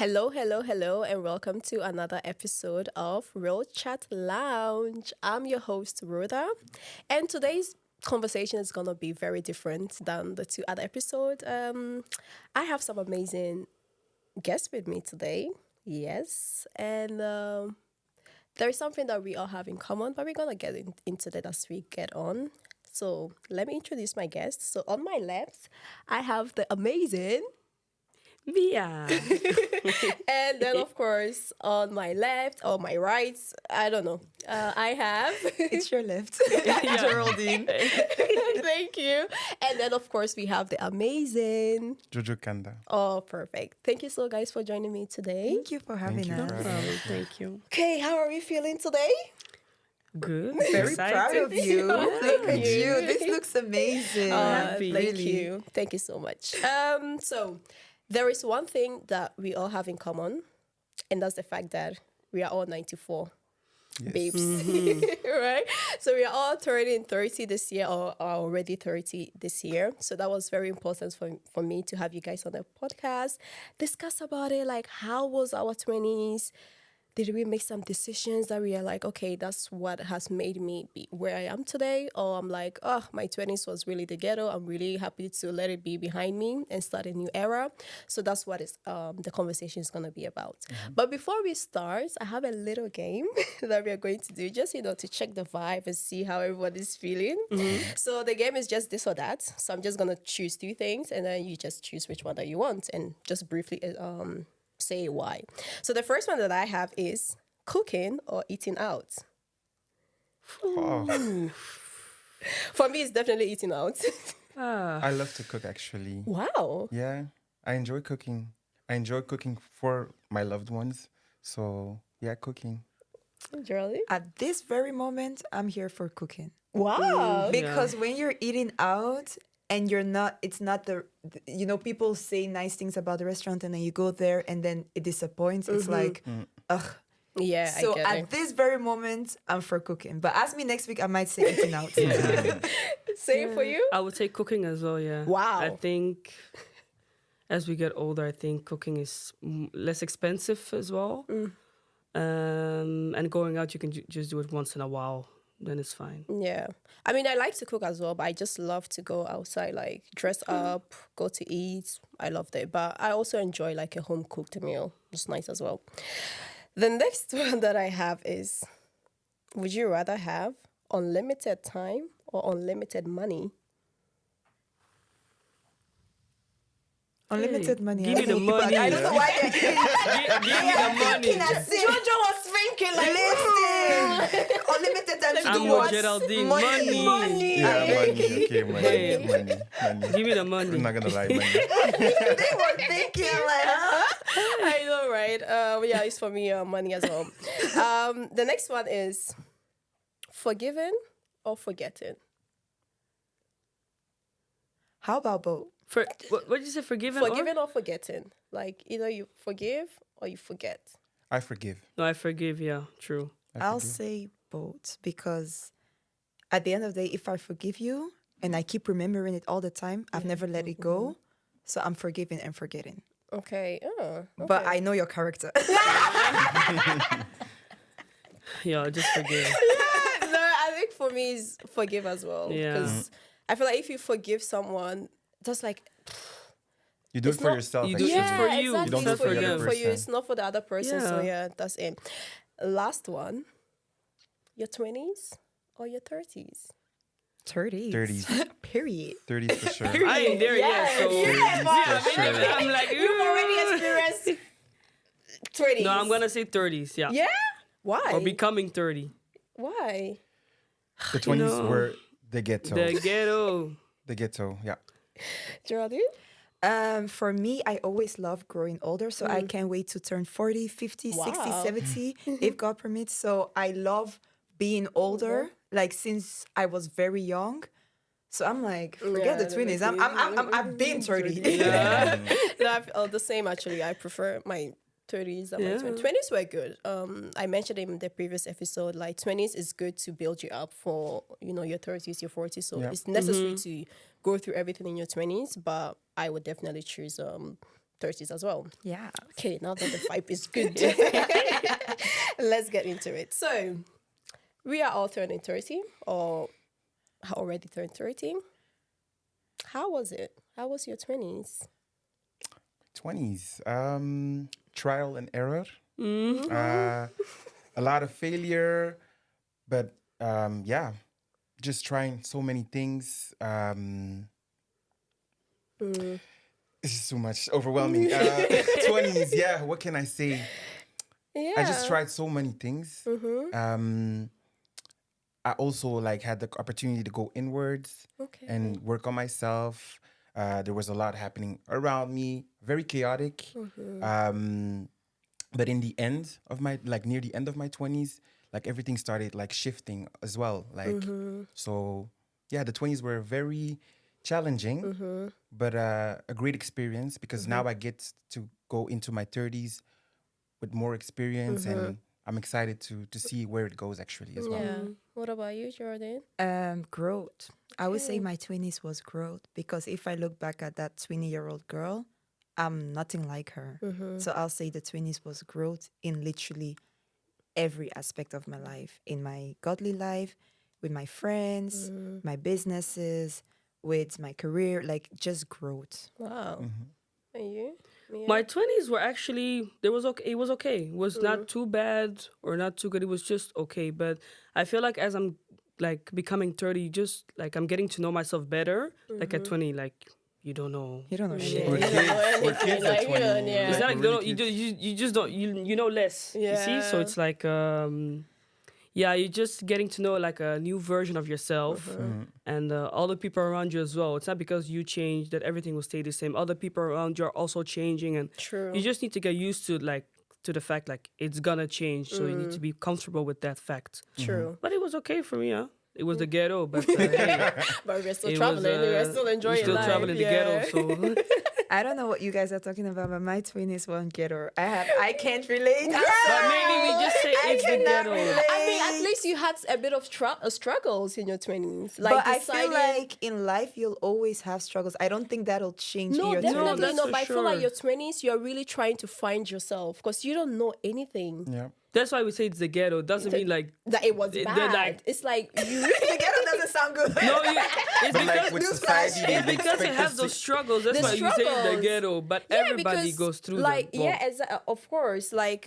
Hello, hello, hello, and welcome to another episode of Real Chat Lounge. I'm your host, Rhoda, and today's conversation is going to be very different than the two other episodes. I have some amazing guests with me today. Yes, and there is something that we all have in common, but we're going to get into that as we get on. So let me introduce my guests. So on my left, I have the amazing Mia. and then, of course, on my left or my right, I don't know, I have. It's your left. Geraldine. Thank you. And then, of course, we have the amazing Jojo Kanda. Oh, perfect. Thank you so, guys, for joining me today. Thank you for having you for us. having us. Thank you. Okay, how are we feeling today? Good. Very Excited. proud of you. Look at you. you. This looks amazing. Happy. Thank Really. you. Thank you so much. So there is one thing that we all have in common, and that's the fact that we are all 94. Yes. Babes, right? So we are all turning 30 this year or are already 30 this year. So that was very important for me to have you guys on the podcast, discuss about it, like how was our 20s? Did we make some decisions that we are like, okay, that's what has made me be where I am today? Or I'm like, oh, my 20s was really the ghetto. I'm really happy to let it be behind me and start a new era. So that's what is the conversation is going to be about. But before we start, I have a little game that we are going to do just, to check the vibe and see how everybody's feeling. So the game is just this or that. So I'm just going to choose two things and then you just choose which one that you want and just briefly say why. So the first one that I have is cooking or eating out. Oh, For me, it's definitely eating out. I love to cook actually. Wow. Yeah, I enjoy cooking. I enjoy cooking for my loved ones. So yeah, cooking. Geraldine? At this very moment, I'm here for cooking. Wow. Because when you're eating out and it's not people say nice things about the restaurant and then you go there and then it disappoints. It's like, ugh. Yeah, So I get at it. this very moment, I'm for cooking. But ask me next week, I might say eating out. Same for you? I would say cooking as well, yeah. Wow. I think as we get older, I think cooking is less expensive as well. And going out, you can just do it once in a while. Then it's fine. Yeah. I mean, I like to cook as well, but I just love to go outside, like dress up, go to eat. I love that. But I also enjoy like a home cooked meal. It's nice as well. The next one that I have is, would you rather have unlimited time or unlimited money? Unlimited money. Give me the money. I don't know why they're Give me the money. Jojo was thinking like, Listen, unlimited time to I'm do with what? Geraldine. Money. Money. Yeah, money. Okay, money. Hey. Money. Give me the money. I'm not gonna lie, money. They were thinking like, huh? I know, right? Yeah, it's for me, money as well. The next one is forgiving or forgetting. How about both? What did you say? Forgiven? Forgiving or forgetting. Like either you forgive or you forget. I forgive. No, I forgive. Yeah, true. I'll say both because at the end of the day, if I forgive you and I keep remembering it all the time, I've never let it go. So I'm forgiving and forgetting. Okay. But I know your character. Yeah, just forgive. No, I think for me is forgive as well. Yeah. Because I feel like if you forgive someone, just like You do it It's for not- yourself. You do it actually. for you. Exactly. You don't do it for for the you. other For you, person. it's not for the other person. So Yeah. yeah, that's it. Last one. Your 20s or your 30s? 30s. 30s. Period. 30s for sure. I ain't there yet, so I'm like, You've already experienced 20s. No, I'm gonna say 30s. Yeah. Yeah? Why? Or becoming 30. Why? The 20s know. were the ghetto. The ghetto. The ghetto, yeah. Geraldine? For me, I always love growing older. So I can't wait to turn 40, 50, 60, Wow. 70, if God permits. So I love being older, like since I was very young. So I'm like, forget the 20s. I've been 30. Yeah. No, I feel the same actually. I prefer my 30s than my Yeah. 20s. 20s were good. I mentioned in the previous episode, like 20s is good to build you up for, your 30s, your 40s. So Yeah. it's necessary to go through everything in your 20s, but I would definitely choose 30s as well. Yeah. Okay, now that the vibe is good, let's get into it. So, we are all turning 30 or already turned 30. How was it? How was your 20s? 20s. Trial and error. A lot of failure, but yeah, just trying so many things. It's just too much, overwhelming. 20s, yeah. What can I say? Yeah. I just tried so many things. I also like had the opportunity to go inwards Okay. and work on myself. There was a lot happening around me, very chaotic. But in the end of my, like near the end of my 20s, like everything started like shifting as well. Like, so yeah, the 20s were very challenging, but a great experience because now I get to go into my 30s with more experience and I'm excited to see where it goes actually as well. Yeah. What about you, Jordan? Growth. I would say my 20s was growth because if I look back at that 20-year-old girl, I'm nothing like her. So I'll say the 20s was growth in literally every aspect of my life, in my godly life, with my friends, my businesses, with my career, like just growth. Wow. And you? Mia? My 20s were actually, it was okay. It was not too bad or not too good. It was just okay. But I feel like as I'm like becoming 30, just like I'm getting to know myself better. Like at 20, like you don't know. You don't know shit. We're kids at 20. Yeah. It's not like we're you don't know, really kids. you just don't, you know less. You see? So Yeah. it's like, yeah, you're just getting to know like a new version of yourself and other people around you as well. It's not because you changed that everything will stay the same. Other people around you are also changing, and True. you just need to get used to the fact like it's gonna change. So you need to be comfortable with that fact. True. But it was okay for me, huh? It was the ghetto, but hey, But we're still it traveling. was, We're still enjoying we're still life. traveling the ghetto. So I don't know what you guys are talking about, but my 20s won't get her. I can't relate. but maybe we just say it's the ghetto. I mean, at least you had a bit of struggles in your 20s. Like But I deciding... feel like in life you'll always have struggles. I don't think that'll change in No, your definitely 20s. that's not. for But I feel like sure. your 20s, you're really trying to find yourself because you don't know anything. Yeah. That's why we say it's the ghetto. Doesn't mean like That it was They're bad. like- It's like you... The ghetto doesn't sound good. no, it's But like because with society, they because it expect has us those to- struggles. That's The why you say it's the struggles. ghetto. But Yeah, everybody because, goes through like, them. Well, of course. Like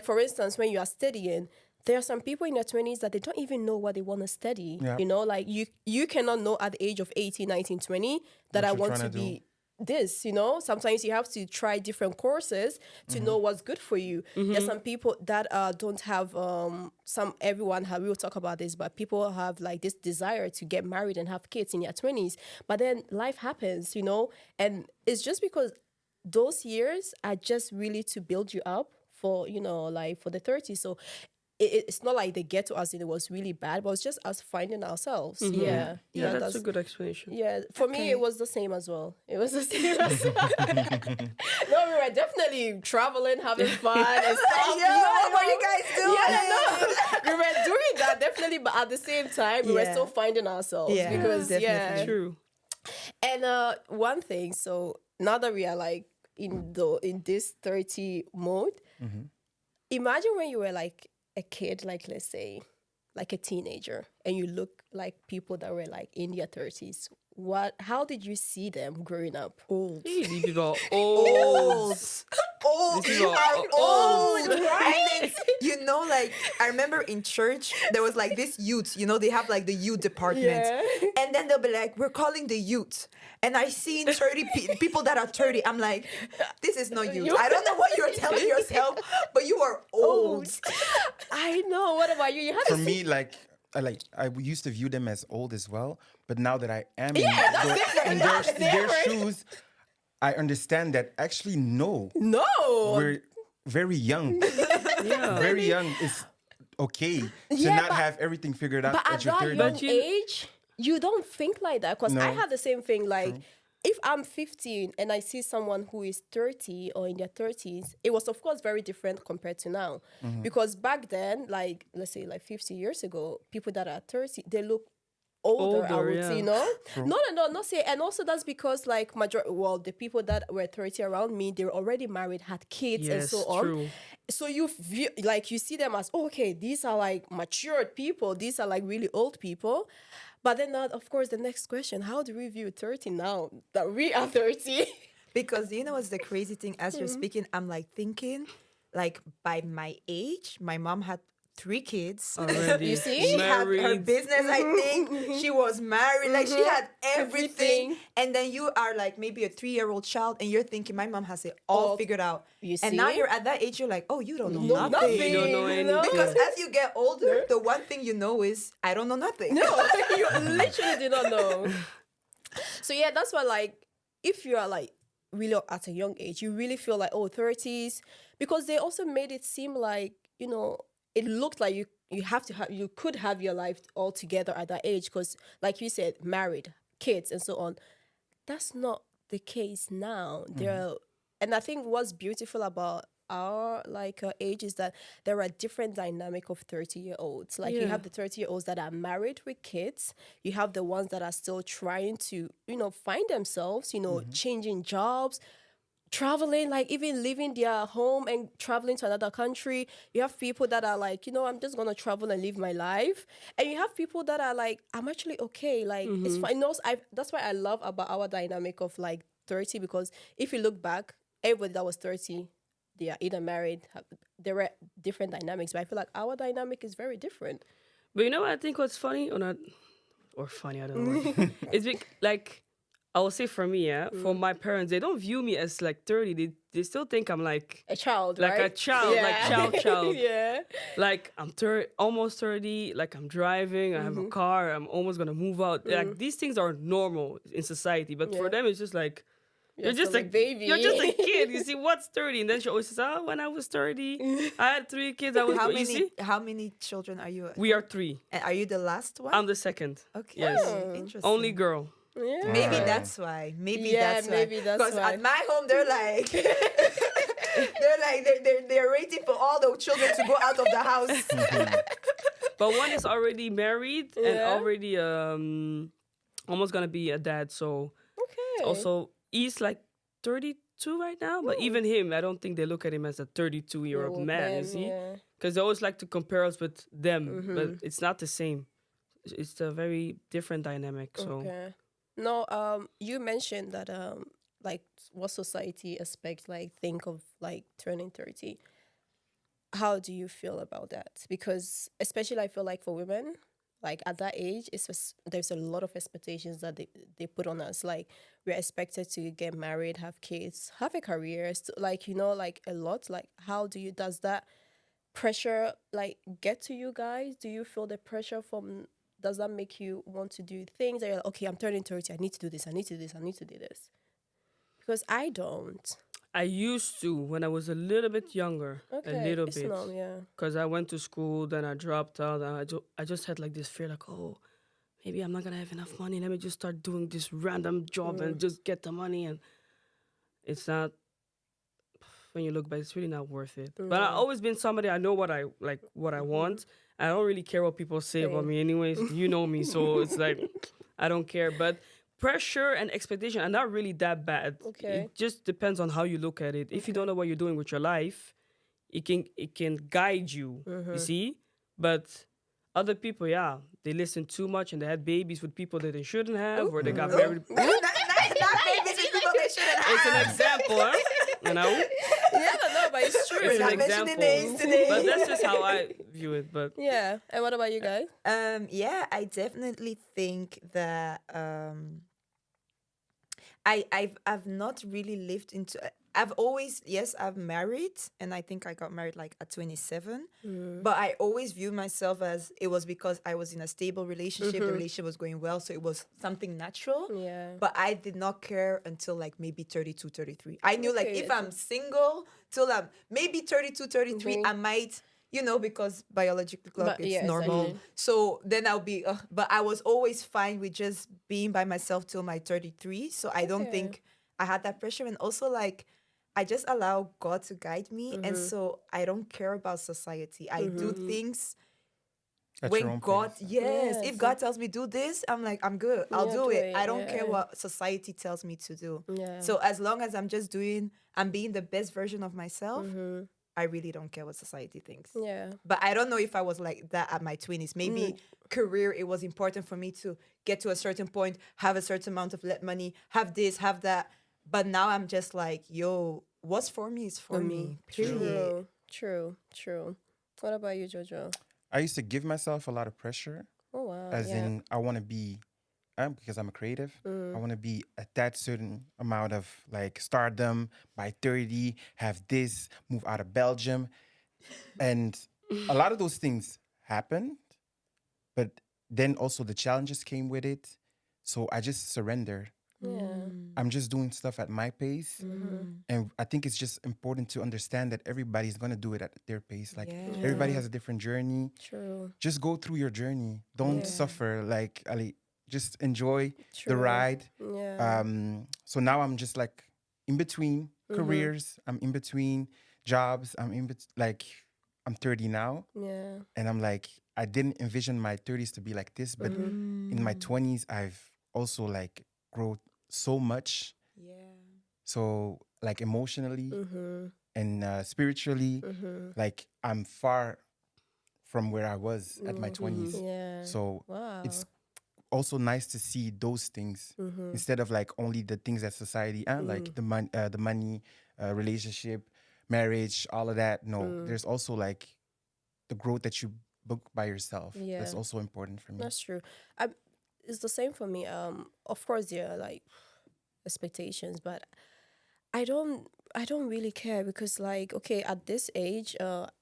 for instance, when you are studying, there are some people in their 20s that they don't even know what they want to study. Yeah. You know, like you cannot know at the age of 18, 19, 20 that What I you're want trying to to be this, you know. Sometimes you have to try different courses to know what's good for you. There's some people that don't have we will talk about this, but people have like this desire to get married and have kids in their 20s, but then life happens, you know, and it's just because those years are just really to build you up for, you know, like for the 30s. So it's not like the ghetto as in it was really bad, but it's just us finding ourselves. Yeah. yeah, that's a good explanation. Yeah, for me, it was the same as well. It was the same as well. No, we were definitely traveling, having fun and stuff. What were you guys doing? Yeah, no, we were doing that definitely, but at the same time, we were Yeah. still finding ourselves. Yeah, Because, definitely. True. And one thing, so now that we are like in this 30 mode, imagine when you were like a kid, like let's say, like a teenager, and you look like people that were like in their 30s. How did you see them growing up? Old. These people are old. Old. These You people are are old, old. right? You know, like, I remember in church, there was like this youth, you know, they have like the youth department. Yeah. And then they'll be like, we're calling the youth. And I seen 30 people that are 30. I'm like, this is not youth. I don't know what you're telling yourself, but you are old. I know. What about you? You had For a me, I used to view them as old as well, but now that I am in different. their shoes, I understand that actually no, no. we're very young. Yeah. Very young is okay to Yeah, not but- have everything figured out But at at your that 30s. young But you- age, you don't think like that. Because I No. had the same thing. Like, if I'm 15 and I see someone who is 30 or in their 30s, it was, of course, very different compared to now. Because back then, like, let's say, like 50 years ago, people that are 30, they look older, I Older, would yeah. say, not say, and also that's because like the people that were 30 around me, they were already married, had kids, and Yes, so on. true. So you like you see them as, oh, okay, these are like matured people, these are like really old people. But then, of course, the next question: how do we view 30 now that we are 30? Because you know what's the crazy thing? As you're speaking, I'm like thinking, like by my age, my mom had 3 kids. Already You see? She had her married. business, I think. She was married. Like she had everything. Everything. And then you are like maybe a 3-year-old child and you're thinking, my mom has it all All- figured out. You And now see? you're at that age, you're like, oh, you don't know No, nothing. You don't know anything. Because as you get older, the one thing you know is, I don't know nothing. No, you literally do not know. So yeah, that's why like if you are like really at a young age, you really feel like, oh, 30s, because they also made it seem like, it looked like you could have your life all together at that age, because like you said, married, kids, and so on. That's not the case now. And I think what's beautiful about our age is that there are different dynamic of 30-year-olds. Like you Yeah. have the 30-year-olds that are married with kids. You have the ones that are still trying to, find themselves, changing jobs, traveling, like even leaving their home and traveling to another country. You have people that are like, I'm just gonna travel and live my life. And you have people that are like, I'm actually okay, like it's fine. That's why I love about our dynamic of like 30, because if you look back, everybody that was 30, they are either married, there were different dynamics, but I feel like our dynamic is very different. But you know what I think what's funny or not, or funny, I don't know. It's like, I will say for me, for my parents, they don't view me as like 30. They still think I'm like A child, like right? a child, like child. Yeah. Like I'm almost 30, like I'm driving, I have a car, I'm almost gonna move out. Like these things are normal in society, but for Yeah. them it's just like you're just still a a baby. You're just a kid. You see, what's 30? And then she always says, "Oh, when I was 30, I had 3 kids. I was." You see, How many children are you? we are 3. And are you the last one? I'm the second. Okay. Yes. Interesting. Only girl. Yeah. Maybe Wow. that's why. Maybe Yeah, that's why. maybe that's Because why. at my home, they're like, they're waiting for all the children to go out of the house. But one is already married and Yeah. already almost gonna be a dad. So Okay. also he's like 32 right now. But even him, I don't think they look at him as a 32-year-old Old man. man, You see, yeah. because they always like to compare us with them, but it's not the same. It's a very different dynamic. So Okay. No, you mentioned that like what society expects, like think of like turning 30. How do you feel about that? Because especially I feel like for women, like at that age, there's a lot of expectations that they put on us. Like we're expected to get married, have kids, have a career, like like a lot. Like does that pressure like get to you guys? Do you feel the pressure from? Does that make you want to do things that you're like, okay, I'm turning 30, I need to do this, I need to do this, I need to do this? Because I don't. I used to when I was a little bit younger, Okay, a little it's bit. not, yeah. Because I went to school, then I dropped out, and I just had like this fear, like, oh, maybe I'm not gonna have enough money. Let me just start doing this random job and just get the money. And it's not. When you look back, it's really not worth it. But I've always been somebody, I know what I like, what I want. I don't really care what people say about Same. me, anyways. You know me, so it's like I don't care. But pressure and expectation are not really that bad. Okay. It just depends on how you look at it. If you don't know what you're doing with your life, it can guide you. You see, but other people, yeah, they listen too much and they had babies with people that they shouldn't have, or they got married. Not babies with people they shouldn't have. It's an example, huh? You know, Yeah, no, but it's true. it's not an mentioning example. names today. But that's just how I view it. But Yeah. And what about you guys? Yeah, I definitely think that I've not really lived into. I've always, yes, I've married, and I think I got married like at 27. But I always view myself as it was because I was in a stable relationship. The relationship was going well, so it was something natural. Yeah. But I did not care until like maybe 32, 33. I knew like Okay, if okay. I'm single till I'm maybe 32, 33, I might, because biological clock But is yeah, normal. exactly. So then I'll be, but I was always fine with just being by myself till my 33. So I don't Okay. think I had that pressure. And also like, I just allow God to guide me. And so I don't care about society. I do things At your when own God, pace. yes, if Yes. God tells me do this, I'm like, I'm good. I'll Yeah, do do it. it, I don't care yeah. what society tells me to do. Yeah. So as long as I'm just doing, I'm being the best version of myself, Mm-hmm. I really don't care what society thinks. Yeah. But I don't know if I was like that at my 20s. Maybe career, it was important for me to get to a certain point, have a certain amount of money, have this, have that. But now I'm just like, yo, what's for me is for me. Period. True. True. True. What about you, Jojo? I used to give myself a lot of pressure, Oh wow. as Yeah. in I want to be, because I'm a creative. I want to be at that certain amount of like stardom by 30, have this, move out of Belgium, and a lot of those things happened, but then also the challenges came with it. So I just surrendered. Yeah. I'm just doing stuff at my pace. And I think it's just important to understand that everybody's going to do it at their pace. Like Yeah. everybody has a different journey. True. Just go through your journey. Don't suffer. Like, Ali, just enjoy the True. ride. Yeah. So now I'm just like in between careers. I'm in between jobs. Like, I'm 30 now. Yeah. And I'm like, I didn't envision my 30s to be like this. But in my 20s, I've also like grown so much. Yeah. So like emotionally Mm-hmm. and spiritually, like I'm far from where I was at my 20s. Yeah. So Wow. it's also nice to see those things instead of like only the things that society like the money, relationship, marriage, all of that. No, there's also like the growth that you book by yourself. Yeah. That's also important for me. That's true. It's the same for me. Of course, there are like expectations, but I don't really care because like okay, at this age,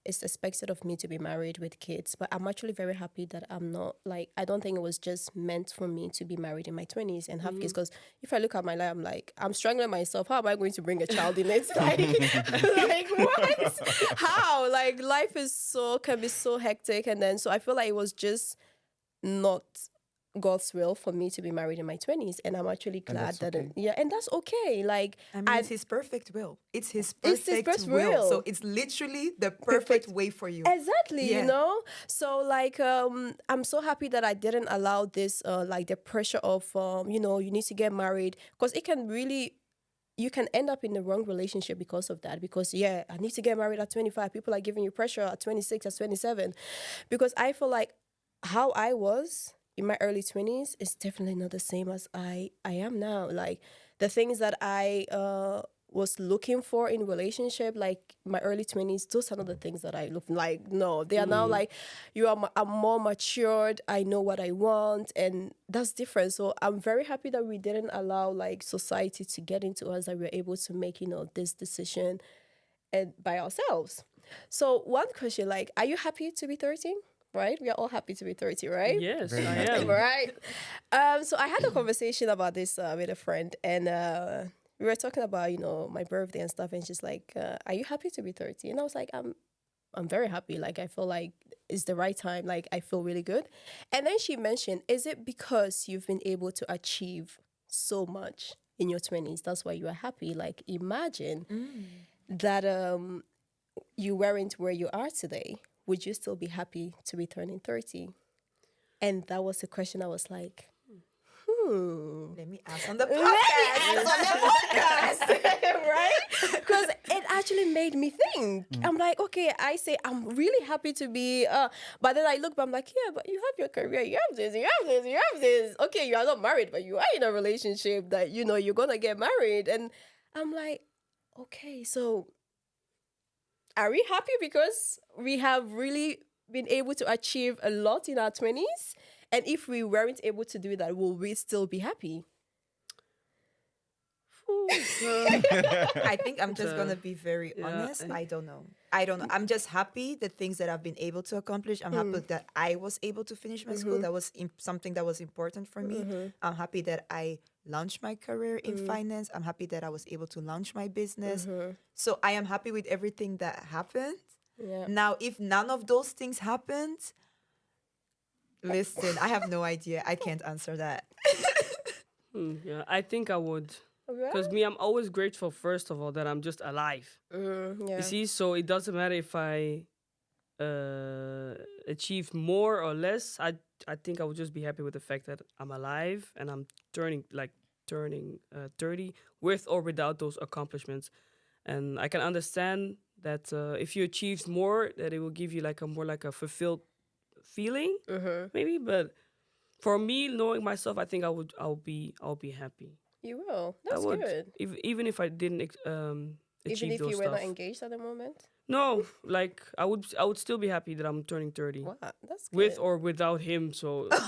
it's expected of me to be married with kids, but I'm actually very happy that I'm not like I don't think it was just meant for me to be married in my 20s and have kids because if I look at my life, I'm like I'm strangling myself. How am I going to bring a child in it? Like what? How? Like life can be so hectic, and then so I feel like it was just not God's will for me to be married in my 20s, and I'm actually glad that's that okay. and that's okay. Like I mean, it's his perfect will. It's his It's perfect his best will. will. So it's literally the perfect way for you. exactly, Yeah. you know. So like, I'm so happy that I didn't allow this, like the pressure of, you need to get married because it can really. You can end up in the wrong relationship because of that. Because I need to get married at 25. People are giving you pressure at 26, at 27. Because I feel like how I was in my early 20s is definitely not the same as I am now. Like the things that I was looking for in relationship, like my early 20s, those are not the things that I look like. No, they are now like I'm more matured. I know what I want, and that's different. So I'm very happy that we didn't allow like society to get into us, that we were able to make this decision and by ourselves. So one question, like, are you happy to be 30? Right? We are all happy to be 30, right? Yes, Very I happy. am. Right. So I had a conversation about this with a friend, and we were talking about my birthday and stuff, and she's like, "Are you happy to be 30?" And I was like, "I'm very happy. Like I feel like it's the right time. Like I feel really good." And then she mentioned, "Is it because you've been able to achieve so much in your 20s? That's why you are happy? Like imagine that you weren't where you are today. Would you still be happy to be turning 30?" And that was the question. I was like, Let me ask on the let me podcast. ask on the podcast, right? Because it actually made me think. I'm like, okay, I say I'm really happy to be, but then I look, but I'm like, yeah, but you have your career, you have this, you have this, you have this. Okay, you are not married, but you are in a relationship that you're gonna get married, and I'm like, okay, so are we happy because we have really been able to achieve a lot in our 20s? And if we weren't able to do that, will we still be happy? I think I'm just gonna be very honest. I don't know. I'm just happy the things that I've been able to accomplish. I'm happy that I was able to finish my school. That was something that was important for me. I'm happy that I launched my career in finance. I'm happy that I was able to launch my business. So I am happy with everything that happened. Yeah. Now, if none of those things happened, listen, I have no idea. I can't answer that. Yeah, I think I would. Yeah. Because me, I'm always grateful, first of all, that I'm just alive. Yeah. You see, so it doesn't matter if I achieved more or less, I think I would just be happy with the fact that I'm alive and I'm turning 30 with or without those accomplishments. And I can understand that if you achieve more, that it will give you like a more like a fulfilled feeling, maybe. But for me, knowing myself, I think I'll be happy. You will. I That's would, good. even if I didn't Even achieve if those you were stuff. not engaged at the moment. No, like I would still be happy that I'm turning 30. Wow, that's good. With or without him, so like,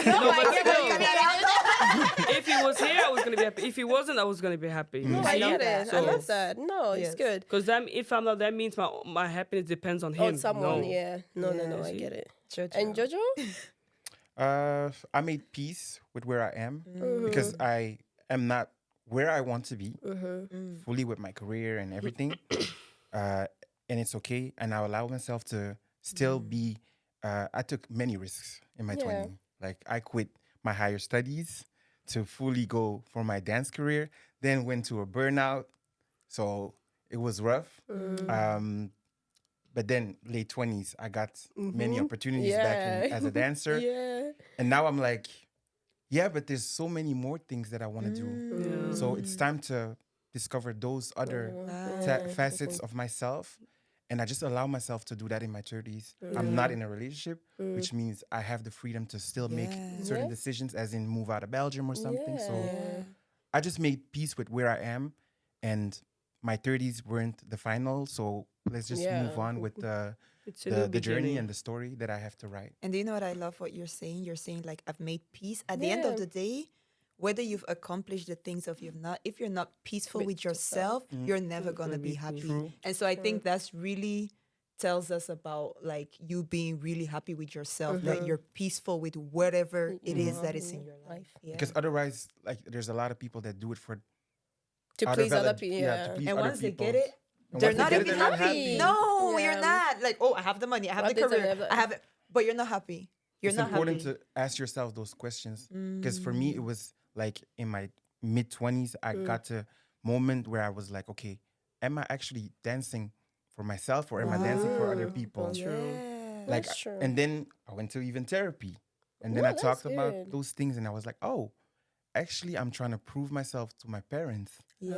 No, I get what you mean. if he was here, I was gonna be happy. If he wasn't, I was gonna be happy. No, I get it. I So- love that. No, it's Yes. good. Because if I'm not, that means my happiness depends on him. On someone, No. yeah. No, Yeah, I see? get it. Jojo. And Jojo? I made peace with where I am because I am not where I want to be fully with my career and everything. And it's okay. And I allow myself to still be, I took many risks in my 20s. Like I quit my higher studies to fully go for my dance career, then went to a burnout. So it was rough. But then late 20s, I got many opportunities back as a dancer. Yeah. And now I'm like, yeah, but there's so many more things that I want to do. So it's time to discover those other facets of myself. And I just allow myself to do that in my 30s. I'm not in a relationship, which means I have the freedom to still make certain decisions, as in move out of Belgium or something. So I just made peace with where I am. And my 30s weren't the final. So let's just move on with It's a new the journey beginning. and the story that I have to write. And do you know what I love what you're saying? You're saying like I've made peace. At the end of the day, whether you've accomplished the things or if you're not peaceful with yourself, you're never gonna be happy. And so I think that's really tells us about like you being really happy with yourself, that you're peaceful with whatever it is that is in your life. Yeah. Because otherwise, like, there's a lot of people that do it for To other please other valid- people. yeah, Yeah. to please And other once they people. get it, And they're once they not get it, even they're not happy. happy. No, Yeah. you're not. Like, oh, I have the money, I have But the it's career, another- I have it, but you're not happy. You're It's not important happy. to ask yourself those questions. Because for me, it was like in my mid 20s, I got to a moment where I was like, okay, am I actually dancing for myself or am I dancing for other people? Yeah. Like, That's true. and then I went to even therapy. And then Ooh, I talked that's about good. those things and I was like, oh, actually, I'm trying to prove myself to my parents. Yes.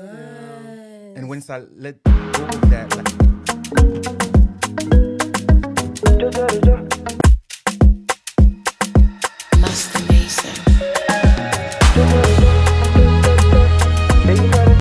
And once I let go of that, like, Master Mason.